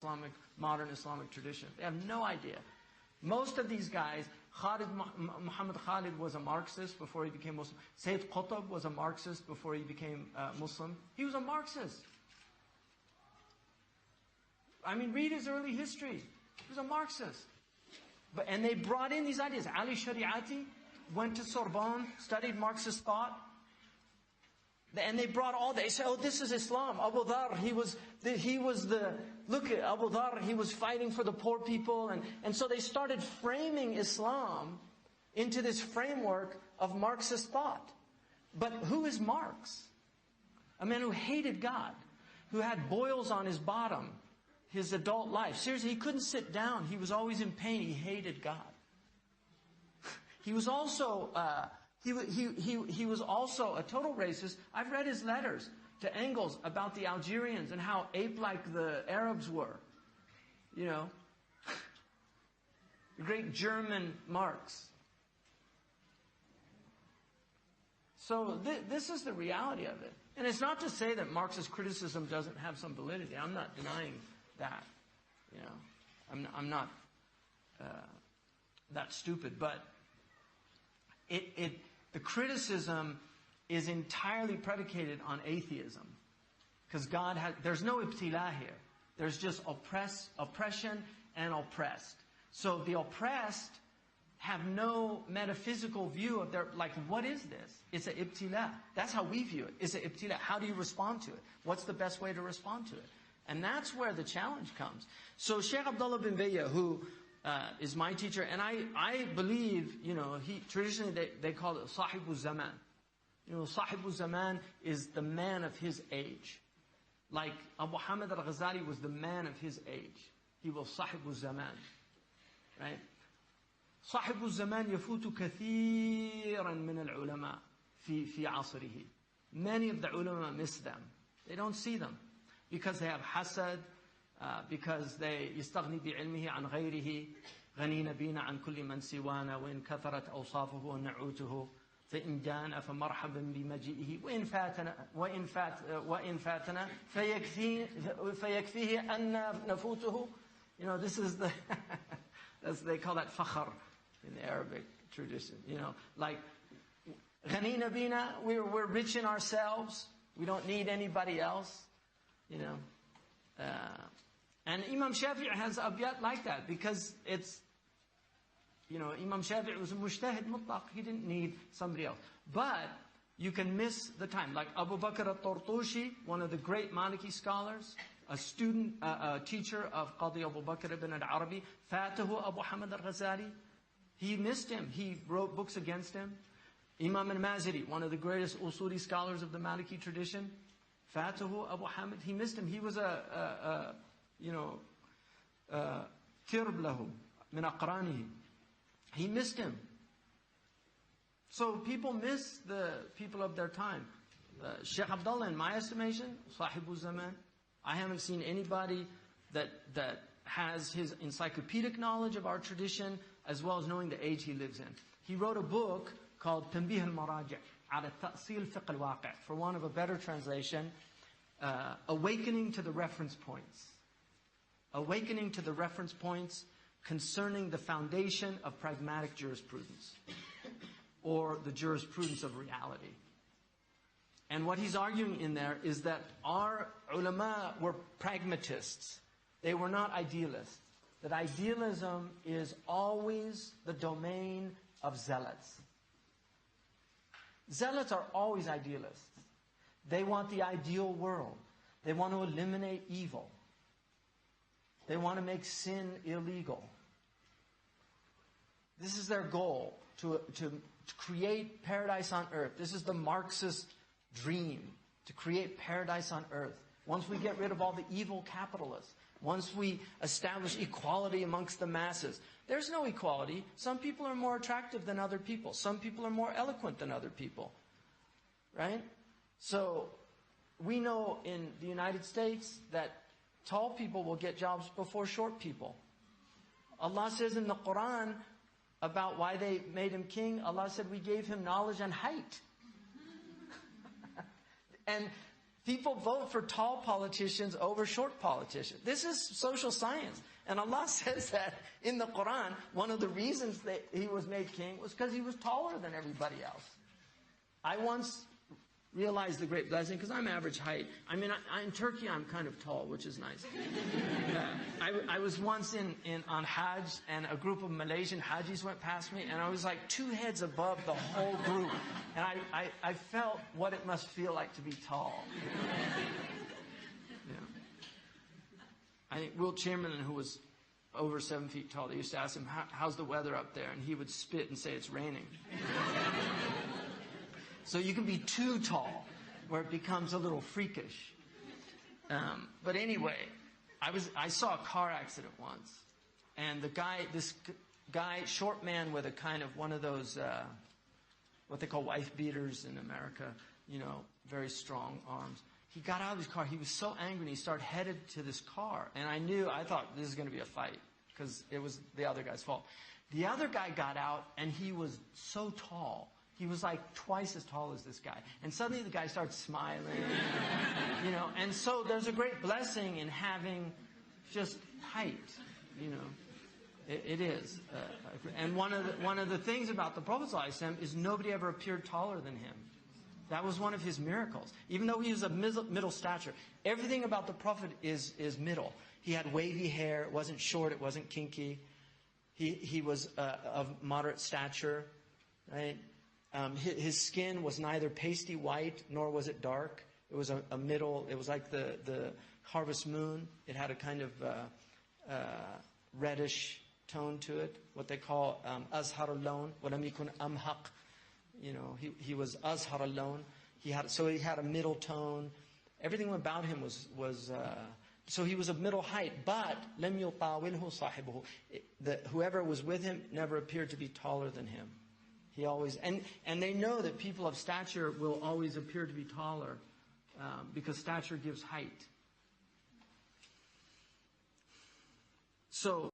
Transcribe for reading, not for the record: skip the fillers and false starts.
modern Islamic tradition. They have no idea. Most of these guys, Muhammad Khalid was a Marxist before he became Muslim. Sayyid Qutb was a Marxist before he became Muslim. He was a Marxist. I mean, read his early history. He was a Marxist. And they brought in these ideas. Ali Shariati went to Sorbonne, studied Marxist thought. And they brought all, they said, oh, this is Islam. Abu Dhar, look at Abu Dhar, he was fighting for the poor people. And so they started framing Islam into this framework of Marxist thought. But who is Marx? A man who hated God, who had boils on his bottom, his adult life. Seriously, he couldn't sit down. He was always in pain. He hated God. He was also, he was also a total racist. I've read his letters to Engels about the Algerians and how ape-like the Arabs were. You know, the great German Marx. So this is the reality of it. And it's not to say that Marxist criticism doesn't have some validity. I'm not denying that. You know, I'm not that stupid. But the criticism is entirely predicated on atheism. Because there's no ibtila here. There's just oppression and oppressed. So the oppressed have no metaphysical view of like, what is this? It's an ibtila. That's how we view it. It's an ibtila. How do you respond to it? What's the best way to respond to it? And that's where the challenge comes. So Shaykh Abdullah bin Bayya, who is my teacher, and I believe, you know, traditionally they call it Sahibu Zaman. You know, Sahibu Zaman is the man of his age. Like Abu Hamid al-Ghazali was the man of his age. He was Sahibu Zaman. Right? Sahibu Zaman yafutu kathiran min al-ulama fi asrihi. Many of the ulama miss them. They don't see them. Because they have hasad, because they يستغني بعلمه عن غيره غني بينا عن كل من سوانا وإن كثرت أوصافه ونعوته فإن جاءنا فمرحبا بمجيئه وإن فاتنا فيكفيه أن نفوته. You know, this is they call that fakhr in the Arabic tradition. You know, like غني بينا, we're rich in ourselves, we don't need anybody else. You know, and Imam Shafi'i has abiyat like that because it's, you know, Imam Shafi'i was a mujtahid mutlaq. He didn't need somebody else. But you can miss the time. Like Abu Bakr al-Tartushi, one of the great Maliki scholars, a teacher of Qadi Abu Bakr ibn al-Arabi, Fatahu Abu Hamid al-Ghazali. He missed him. He wrote books against him. Imam al-Maziri, one of the greatest usuli scholars of the Maliki tradition, Fatahu Abu Hamid, he missed him. He was kirb lahu min aqranihi. He missed him. So people miss the people of their time. Shaykh Abdullah, in my estimation, Sahibu Zaman. I haven't seen anybody that has his encyclopedic knowledge of our tradition as well as knowing the age he lives in. He wrote a book called Tanbih al-Maraji' على تأصيل فقه الواقع. For want of a better translation, awakening to the reference points. Awakening to the reference points concerning the foundation of pragmatic jurisprudence. Or the jurisprudence of reality. And what he's arguing in there is that our ulama were pragmatists. They were not idealists. That idealism is always the domain of zealots. Zealots are always idealists. They want the ideal world. They want to eliminate evil. They want to make sin illegal. This is their goal, to create paradise on earth. This is the Marxist dream, to create paradise on earth. Once we get rid of all the evil capitalists, once we establish equality amongst the masses. There's no equality. Some people are more attractive than other people. Some people are more eloquent than other people. Right? So, we know in the United States that tall people will get jobs before short people. Allah says in the Quran about why they made him king, Allah said we gave him knowledge and height. And People vote for tall politicians over short politicians. This is social science. And Allah says that in the Quran, one of the reasons that he was made king was because he was taller than everybody else. I once realized the great blessing, because I'm average height. I mean, in Turkey, I'm kind of tall, which is nice. I was once on Hajj, and a group of Malaysian Hajis went past me, and I was like 2 heads above the whole group. And I felt what it must feel like to be tall. Yeah. I think Wilt Chamberlain, who was over 7 feet tall, they used to ask him, how's the weather up there? And he would spit and say, it's raining. So you can be too tall, where it becomes a little freakish. But anyway, I saw a car accident once, and this guy, short man with a kind of one of those, what they call wife beaters in America, you know, very strong arms. He got out of his car. He was so angry, and he started headed to this car. And I thought this is going to be a fight, because it was the other guy's fault. The other guy got out, and he was so tall. He was like twice as tall as this guy. And suddenly the guy starts smiling, you know. And so there's a great blessing in having just height, you know. It is. And one of the things about the Prophet ﷺ is nobody ever appeared taller than him. That was one of his miracles. Even though he was of middle stature, everything about the Prophet is middle. He had wavy hair. It wasn't short. It wasn't kinky. He was of moderate stature, right? His skin was neither pasty white nor was it dark. It was a middle. It was like the harvest moon. It had a kind of reddish tone to it. What they call azhar al-lawn. Walam yakun amhaq. You know, he was azhar al-lawn. He had a middle tone. Everything about him was so he was of middle height. But lam yutawilhu sahibuhu. Whoever was with him never appeared to be taller than him. He always, and they know that people of stature will always appear to be taller because stature gives height. So